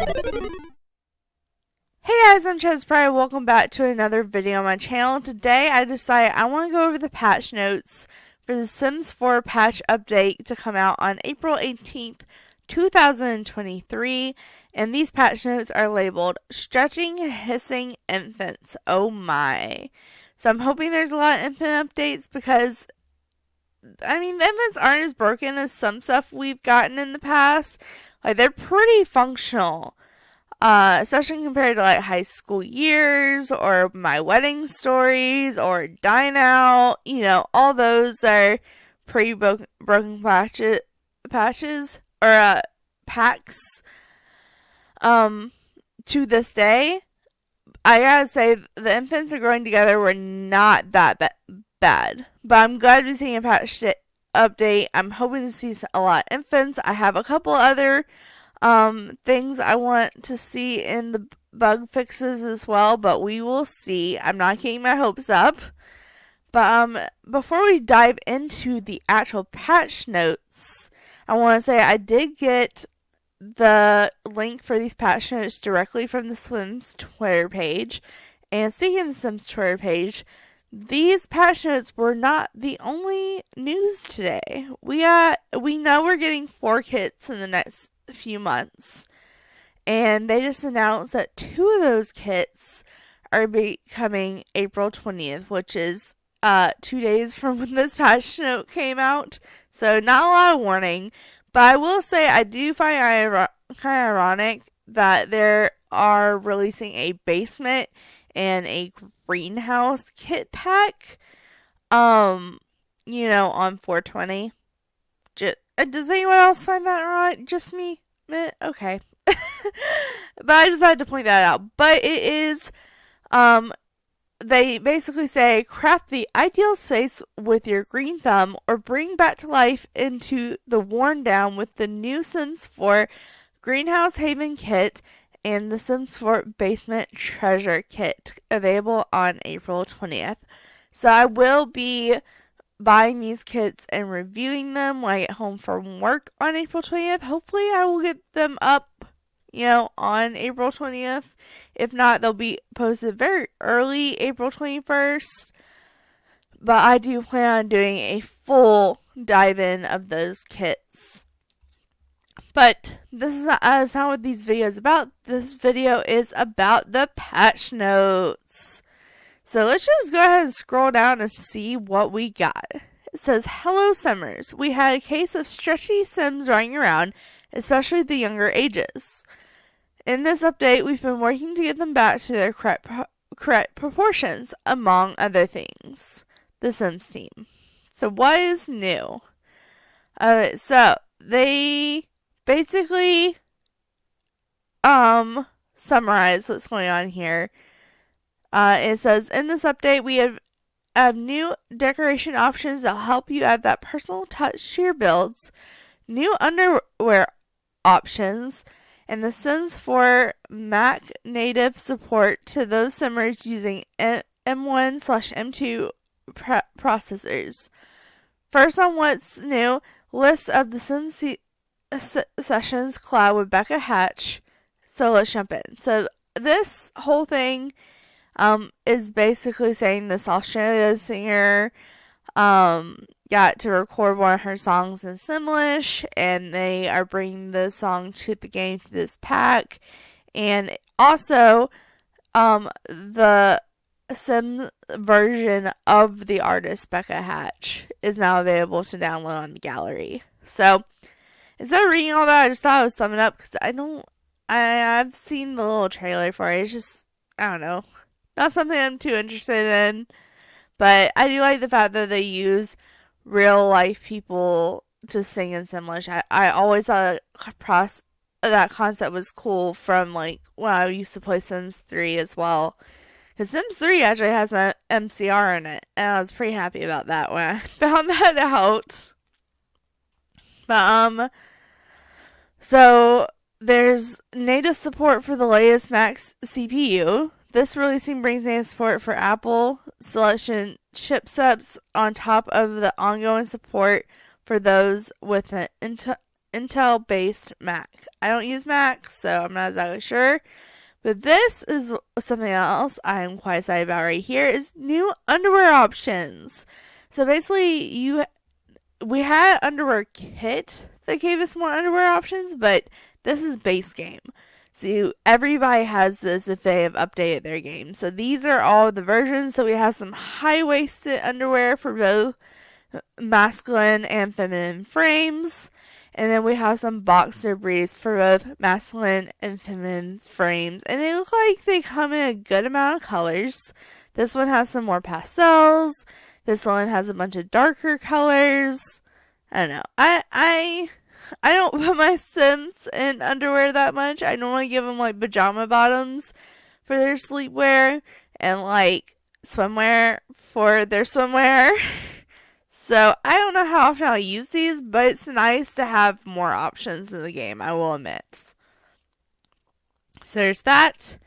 Hey guys, I'm ChezPride. Welcome back to another video on my channel. Today I decided I want to go over the patch notes for the Sims 4 patch update to come out on April 18th, 2023. And these patch notes are labeled Stretching Hissing Infants. Oh my. So I'm hoping there's a lot of infant updates because, the infants aren't as broken as some stuff we've gotten in the past. Like, they're pretty functional. Especially compared to like high school years or my wedding stories or Dine Out, all those are pretty broken patches or packs. To this day, I gotta say the infants are growing together were not that bad, but I'm glad to be seeing a patch update. I'm hoping to see a lot of infants. I have a couple other things I want to see in the bug fixes as well, but we will see. I'm not getting my hopes up. But before we dive into the actual patch notes, I want to say I did get the link for these patch notes directly from the Sims Twitter page. And speaking of the Sims Twitter page, these patch notes were not the only news today. We know we're getting 4 kits in the next few months, and they just announced that 2 of those kits are becoming April 20th, which is 2 days from when this patch note came out, so not a lot of warning. But I will say I do find it kind of ironic that they are releasing a basement and a greenhouse kit pack on 420. Does anyone else find that right? Just me? Okay. But I decided to point that out. But it is, they basically say, craft the ideal space with your green thumb or bring back to life into the worn down with the new Sims 4 Greenhouse Haven Kit and the Sims 4 Basement Treasure Kit, available on April 20th. So I will be buying these kits and reviewing them when I get home from work on April 20th. Hopefully I will get them up, on April 20th. If not, they'll be posted very early April 21st. But I do plan on doing a full dive in of those kits. But this is not what these videos about. This video is about the patch notes. So let's just go ahead and scroll down and see what we got. It says, Hello Summers. We had a case of stretchy Sims running around, especially the younger ages. In this update, we've been working to get them back to their correct proportions, among other things. The Sims team. So what is new? So they basically summarize what's going on here. It says, in this update, we have new decoration options that help you add that personal touch to your builds, new underwear options, and the Sims 4 Mac native support to those Simmers using M1/M2 processors. First on what's new, list of the Sims sessions collab with Becca Hatch. So let's jump in. So this whole thing is basically saying this Australian singer got to record one of her songs in Simlish, and they are bringing the song to the game through this pack. And also, the Sim version of the artist Becca Hatch is now available to download on the gallery. So instead of reading all that, I just thought I would sum it up because I've seen the little trailer for it. It's just, I don't know, not something I'm too interested in. But I do like the fact that they use real life people to sing in Simlish. I always thought that concept was cool from like when I used to play Sims 3 as well. Because Sims 3 actually has an MCR in it. And I was pretty happy about that when I found that out. But, so there's native support for the latest Max CPU. This releasing brings native support for Apple selection chipsets on top of the ongoing support for those with an Intel-based Mac. I don't use Mac, so I'm not exactly sure. But this is something else I'm quite excited about right here is new underwear options. So basically, we had underwear kit that gave us more underwear options, but this is base game. So everybody has this if they have updated their game. So these are all the versions. So we have some high-waisted underwear for both masculine and feminine frames. And then we have some boxer briefs for both masculine and feminine frames. And they look like they come in a good amount of colors. This one has some more pastels. This one has a bunch of darker colors. I don't know. I don't put my Sims in underwear that much. I normally give them like pajama bottoms for their sleepwear and like swimwear for their swimwear. So I don't know how often I'll use these, but it's nice to have more options in the game, I will admit. So there's that.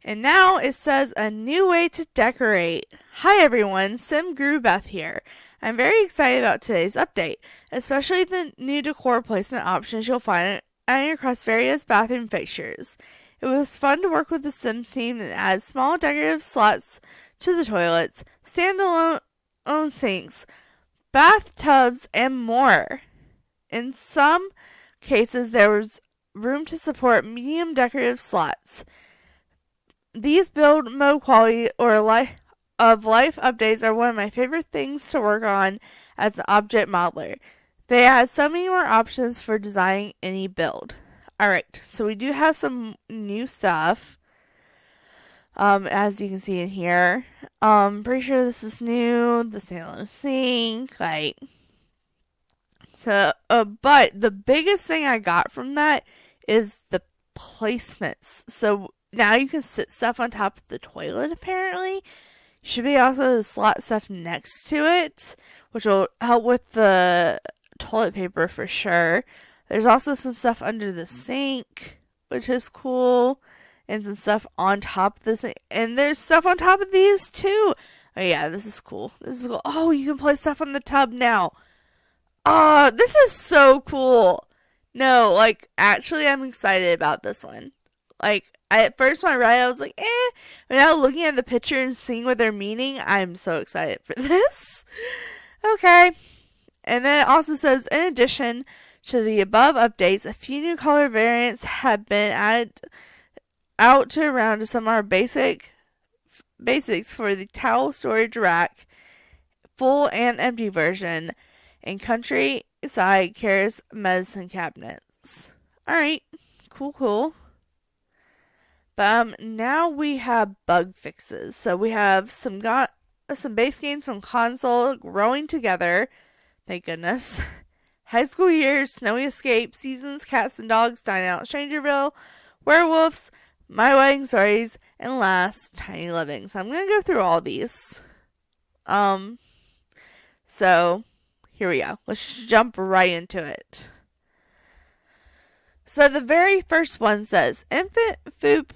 And now it says a new way to decorate. Hi everyone, Sim Guru Beth here. I'm very excited about today's update, especially the new decor placement options you'll find across various bathroom fixtures. It was fun to work with the Sims team and add small decorative slots to the toilets, standalone sinks, bathtubs, and more. In some cases, there was room to support medium decorative slots. These build mode quality or life updates are one of my favorite things to work on as an object modeler. They add so many more options for designing any build. Alright, so we do have some new stuff. As you can see in here. Pretty sure this is new. The standalone sink, but the biggest thing I got from that is the placements. So now you can sit stuff on top of the toilet, apparently. Should be also slot stuff next to it, which will help with the toilet paper for sure. There's also some stuff under the sink, which is cool. And some stuff on top of this. And there's stuff on top of these too. Oh yeah, this is cool. This is cool. Oh, you can place stuff on the tub now. Oh, this is so cool. No, actually I'm excited about this one. At first when I read it, I was like, eh. But now looking at the picture and seeing what they're meaning, I'm so excited for this. Okay. And then it also says, in addition to the above updates, a few new color variants have been added out to around some of our basics for the towel storage rack, full and empty version, and countryside cares medicine cabinets. Alright, cool. But now we have bug fixes. So we have some base games from console growing together. Thank goodness. High school years, snowy escape, seasons, cats and dogs, dining out Strangerville, werewolves, my wedding stories, and last, tiny living. So I'm going to go through all these. So here we go. Let's jump right into it. So the very first one says, infant food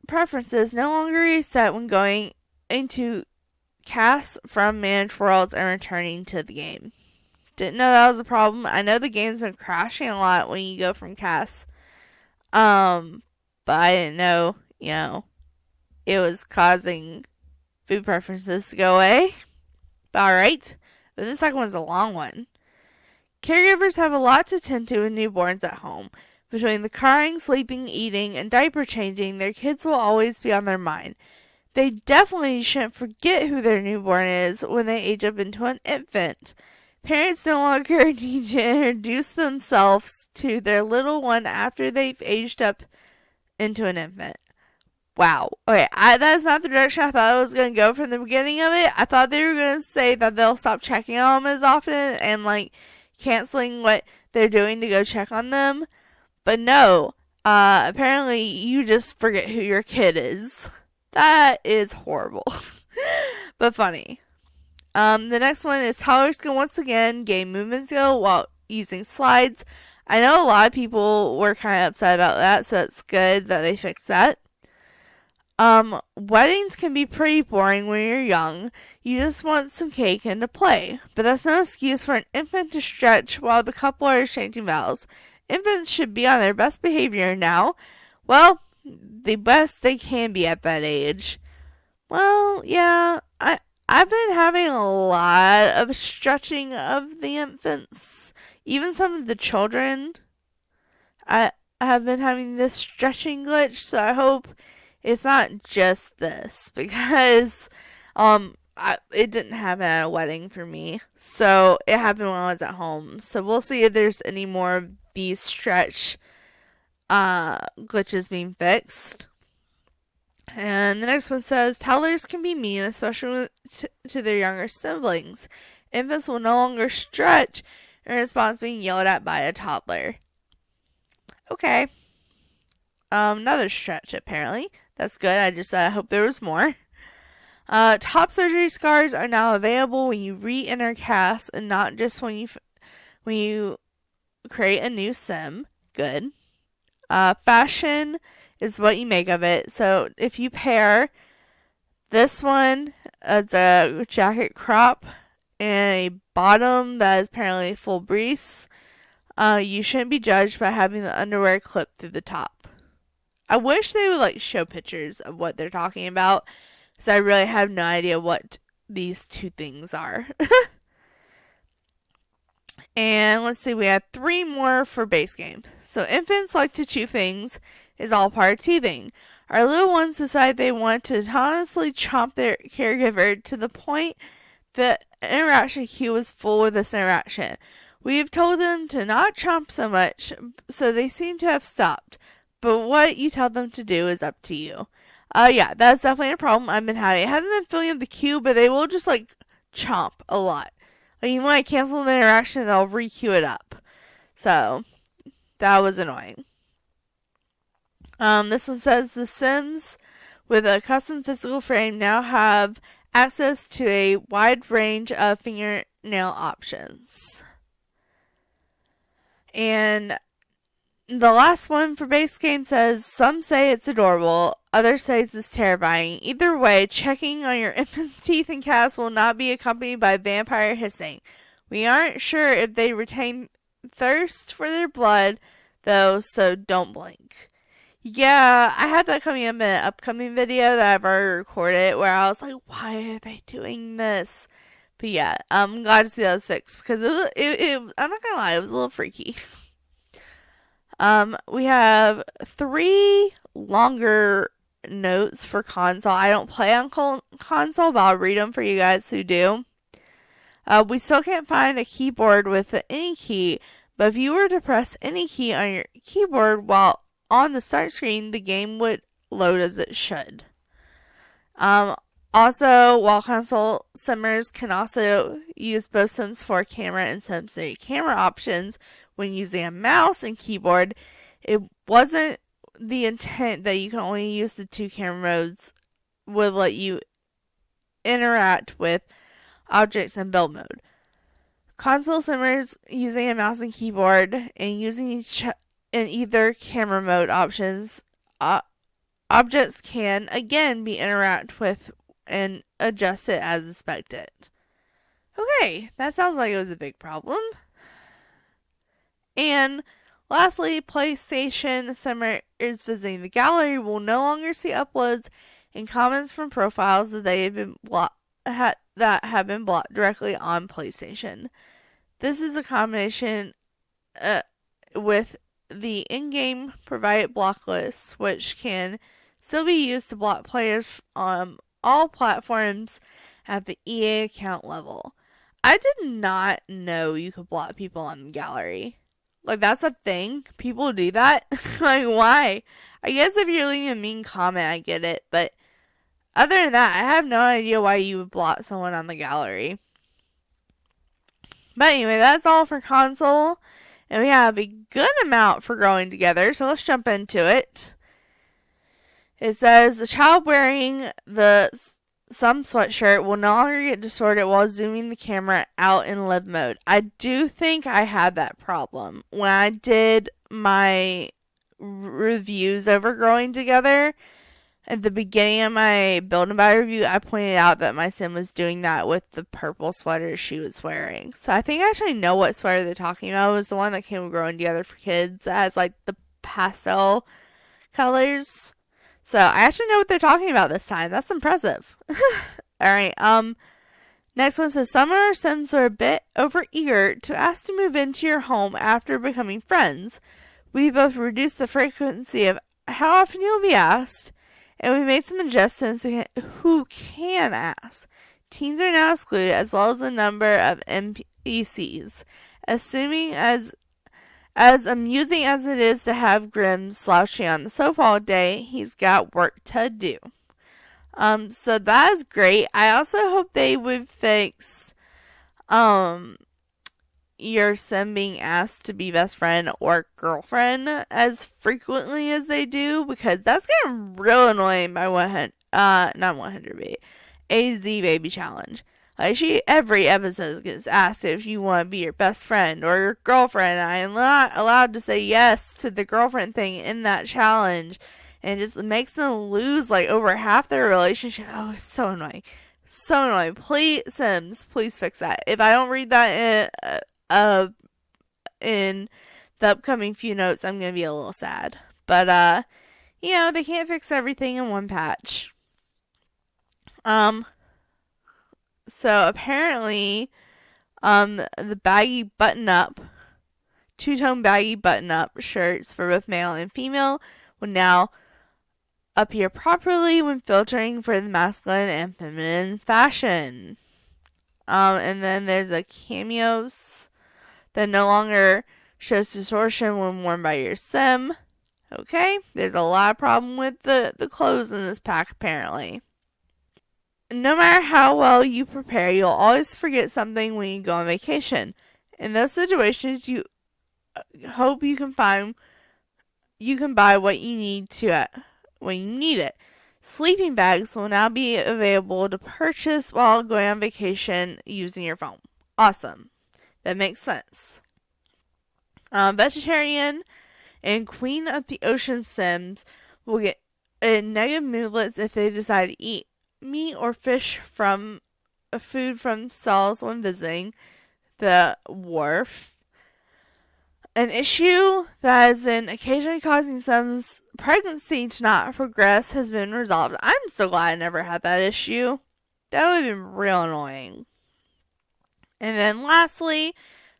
preferences no longer reset when going into casts from managed worlds and returning to the game. Didn't know that was a problem. I know the game's been crashing a lot when you go from casts. But I didn't know, it was causing food preferences to go away. Alright. But the second one's a long one. Caregivers have a lot to tend to with newborns at home. Between the crying, sleeping, eating, and diaper changing, their kids will always be on their mind. They definitely shouldn't forget who their newborn is when they age up into an infant. Parents no longer need to introduce themselves to their little one after they've aged up into an infant. Wow. Okay, that's not the direction I thought I was going to go from the beginning of it. I thought they were going to say that they'll stop checking on them as often and canceling what they're doing to go check on them. But no, apparently you just forget who your kid is. That is horrible. But funny. The next one is toddlers can once again gain movement skill while using slides. I know a lot of people were kind of upset about that, so it's good that they fixed that. Weddings can be pretty boring when you're young. You just want some cake and to play. But that's no excuse for an infant to stretch while the couple are exchanging vows. Infants should be on their best behavior now. Well, the best they can be at that age. Well, yeah, I've been having a lot of stretching of the infants. Even some of the children. I have been having this stretching glitch, so I hope it's not just this, because it didn't happen at a wedding for me, so it happened when I was at home. So we'll see if there's any more of these stretch glitches being fixed. And the next one says, toddlers can be mean, especially to their younger siblings. Infants will no longer stretch in response to being yelled at by a toddler. Okay. Another stretch, apparently. That's good. I just hope there was more. Top surgery scars are now available when you re-enter CAS and not just when you create a new sim. Good. Fashion is what you make of it. So if you pair this one as a jacket crop and a bottom that is apparently full breeze, you shouldn't be judged by having the underwear clipped through the top. I wish they would show pictures of what they're talking about, because I really have no idea what these two things are. And let's see, we have 3 more for base game. So infants like to chew things is all part of teething. Our little ones decide they want to autonomously chomp their caregiver to the point that interaction queue was full with this interaction. We have told them to not chomp so much, so they seem to have stopped. But what you tell them to do is up to you. Yeah, that's definitely a problem I've been having. It hasn't been filling up the queue, but they will just chomp a lot. Even when I cancel the interaction, they'll re-queue it up. So, that was annoying. This one says the Sims with a custom physical frame now have access to a wide range of fingernail options. And the last one for base game says, some say it's adorable, others say it's terrifying. Either way, checking on your infant's teeth and cast will not be accompanied by vampire hissing. We aren't sure if they retain thirst for their blood, though, so don't blink. Yeah, I had that coming up in an upcoming video that I've already recorded, where I was like, why are they doing this? But yeah, I'm glad to see that was fixed, because I'm not gonna lie, it was a little freaky. We have 3 longer notes for console. I don't play on console, but I'll read them for you guys who do. We still can't find a keyboard with any key, but if you were to press any key on your keyboard while on the start screen, the game would load as it should. Also, while console simmers can also use both Sims 4 camera and Sims 3 camera options when using a mouse and keyboard, it wasn't the intent that you can only use the 2 camera modes would let you interact with objects in build mode. Console simmers using a mouse and keyboard and using each in either camera mode options, objects can again be interacted with and adjusted as expected. Okay, that sounds like it was a big problem. And lastly, PlayStation simmers visiting the gallery will no longer see uploads and comments from profiles that they have been that have been blocked directly on PlayStation. This is a combination with the in-game provided block list, which can still be used to block players on all platforms at the EA account level. I did not know you could block people on the gallery. That's a thing. People do that. Why? I guess if you're leaving a mean comment, I get it. But other than that, I have no idea why you would block someone on the gallery. But anyway, that's all for console. And we have a good amount for growing together. So let's jump into it. It says, the child wearing the some sweatshirt will no longer get distorted while zooming the camera out in live mode. I do think I had that problem. When I did my reviews over growing together, At the beginning of my build and buy review, I pointed out that my sim was doing that with the purple sweater she was wearing. So I think I actually know what sweater they're talking about. It was the one that came with Growing Together for Kids that has like the pastel colors. So I actually know what they're talking about this time. That's impressive. Alright, next one says, some of our Sims are a bit overeager to ask to move into your home after becoming friends. We both reduced the frequency of how often you'll be asked, and we made some adjustments to who can ask. Teens are now excluded, as well as a number of NPCs. Assuming as amusing as it is to have Grim slouching on the sofa all day, he's got work to do. So that is great. I also hope they would fix, your sim being asked to be best friend or girlfriend as frequently as they do, because that's getting real annoying by not 100 baby, AZ baby challenge. Like, every episode gets asked if you want to be your best friend or your girlfriend. I am not allowed to say yes to the girlfriend thing in that challenge. And it just makes them lose like over half their relationship. Oh, it's so annoying. So annoying. Please, Sims, please fix that. If I don't read that in the upcoming few notes, I'm going to be a little sad. But, they can't fix everything in one patch. So apparently, the baggy button-up, two-tone baggy button-up shirts for both male and female will now appear properly when filtering for the masculine and feminine fashion. And then there's a cameos that no longer shows distortion when worn by your sim. Okay, there's a lot of problem with the clothes in this pack apparently. No matter how well you prepare, you'll always forget something when you go on vacation. In those situations, you hope you can buy what you need when you need it. Sleeping bags will now be available to purchase while going on vacation using your phone. Awesome. That makes sense. Vegetarian and Queen of the Ocean Sims will get negative moodlets if they decide to eat meat or fish from food from stalls when visiting the wharf. An issue that has been occasionally causing Sims' pregnancy to not progress has been resolved. I'm so glad I never had that issue. That would have been real annoying. And then lastly,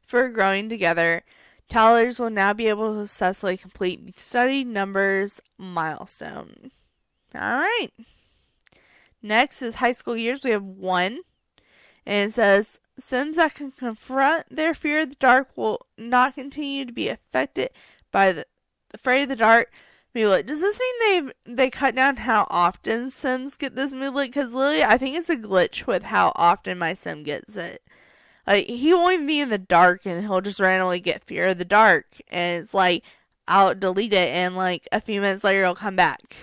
for Growing Together, toddlers will now be able to successfully complete the study numbers milestone. Alright. Next is high school years. We have 1. And it says, Sims that can confront their fear of the dark will not continue to be affected by the afraid of the dark moodlet. Does this mean they cut down how often Sims get this moodlet? Because literally, I think it's a glitch with how often my Sim gets it. Like, he won't even be in the dark and he'll just randomly get fear of the dark. And it's like, I'll delete it and like a few minutes later it'll come back.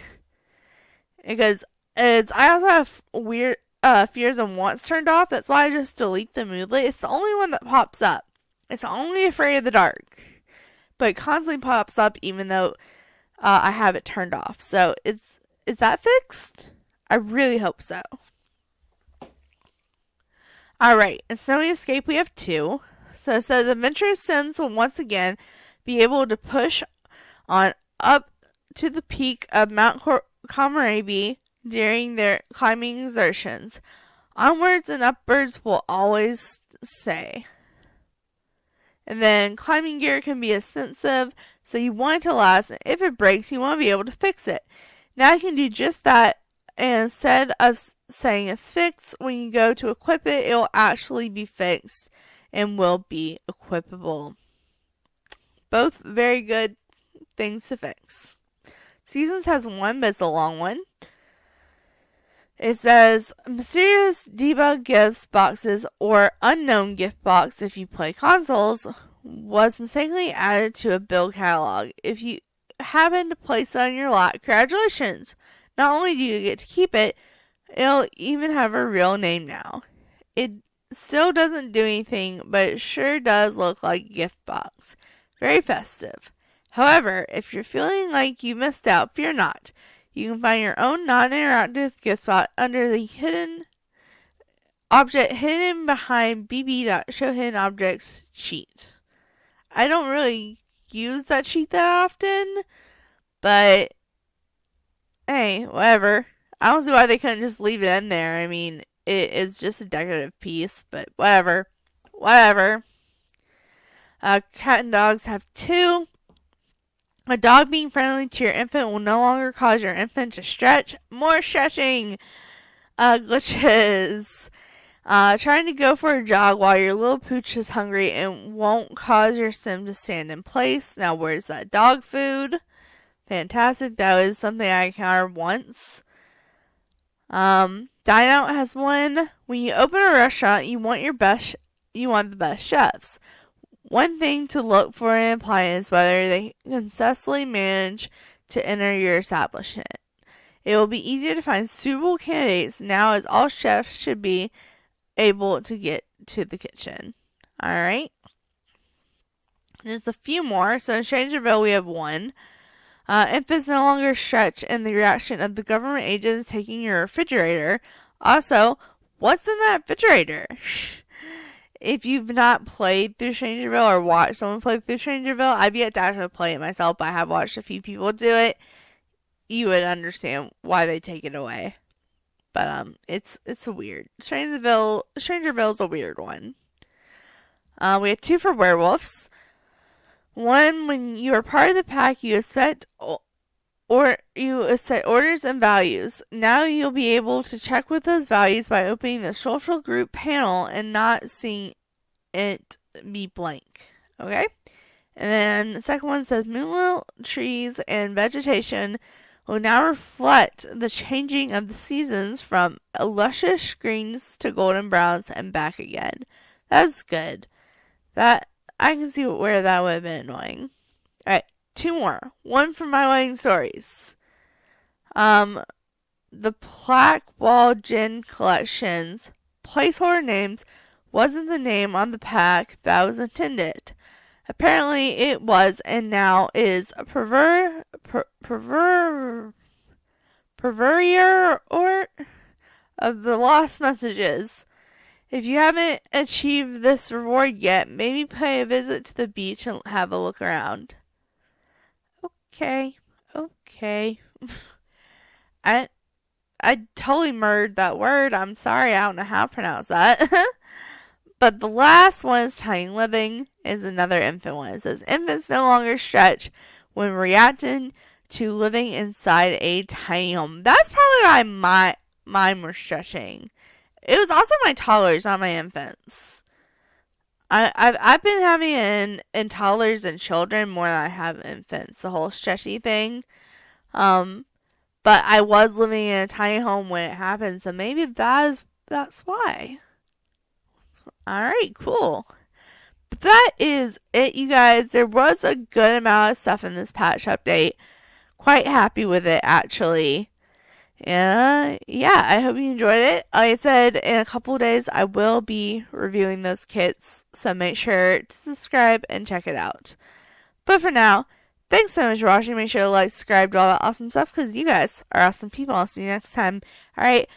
Because I also have weird fears and wants turned off. That's why I just delete the moodlet. It's the only one that pops up. It's only afraid of the dark. But it constantly pops up even though I have it turned off. So is that fixed? I really hope so. Alright, in Snowy Escape we have 2. So it says adventurous Sims will once again be able to push on up to the peak of Mount Komorebi during their climbing exertions. Onwards and upwards will always say. And then climbing gear can be expensive, so you want it to last. And if it breaks, you want to be able to fix it. Now you can do just that, and instead of saying it's fixed, when you go to equip it, it will actually be fixed and will be equipable. Both very good things to fix. Seasons has 1, but it's a long one. It says, mysterious debug gifts boxes or unknown gift box if you play consoles was mistakenly added to a build catalog. If you happen to place it on your lot, congratulations! Not only do you get to keep it, it'll even have a real name now. It still doesn't do anything, but it sure does look like a gift box. Very festive. However, if you're feeling like you missed out, fear not. You can find your own non-interactive gift spot under the hidden object hidden behind bb.showhiddenobjects cheat. I don't really use that cheat that often, but hey, whatever. I don't see why they couldn't just leave it in there. I mean, it is just a decorative piece, but whatever. Whatever. Cat and dogs have 2. A dog being friendly to your infant will no longer cause your infant to stretch. More stretching glitches. Trying to go for a jog while your little pooch is hungry and won't cause your sim to stand in place. Now, where's that dog food? Fantastic. That was something I encountered once. Dine Out has 1. When you open a restaurant, you want the best chefs. One thing to look for in appliance is whether they successfully manage to enter your establishment. It will be easier to find suitable candidates now, as all chefs should be able to get to the kitchen. Alright. Just a few more. So in Strangerville we have 1. Infants no longer stretch in the reaction of the government agents taking your refrigerator. Also, what's in that refrigerator? If you've not played through Strangerville or watched someone play through Strangerville, I've yet to actually play it myself, but I have watched a few people do it. You would understand why they take it away. But it's a weird. Strangerville's a weird one. We have 2 for werewolves. 1, when you are part of the pack, you set orders and values. Now you'll be able to check with those values by opening the social group panel and not seeing it be blank. Okay? And then the second one says moonlit trees and vegetation will now reflect the changing of the seasons from luscious greens to golden browns and back again. That's good. That I can see where that would have been annoying. Alright, 2 more. 1 from My Wedding Stories. The Plaque Wall Gin Collection's placeholder names wasn't the name on the pack that was intended. Apparently it was and now is a purveyor or of the lost messages. If you haven't achieved this reward yet, maybe pay a visit to the beach and have a look around. Okay. I totally murdered that word. I'm sorry, I don't know how to pronounce that. But the last one is Tiny Living, is another infant one. It says infants no longer stretch when reacting to living inside a tiny home. That's probably why mine were stretching. It was also my toddlers, not my infants. I've been having it in toddlers and children more than I have infants, the whole stretchy thing. But I was living in a tiny home when it happened, so maybe that's why. Alright, cool. But that is it, you guys. There was a good amount of stuff in this patch update. Quite happy with it, actually. Yeah, I hope you enjoyed it. Like I said, in a couple of days, I will be reviewing those kits, so make sure to subscribe and check it out. But for now, thanks so much for watching. Make sure to like, subscribe, do all that awesome stuff, because you guys are awesome people. I'll see you next time. Alright,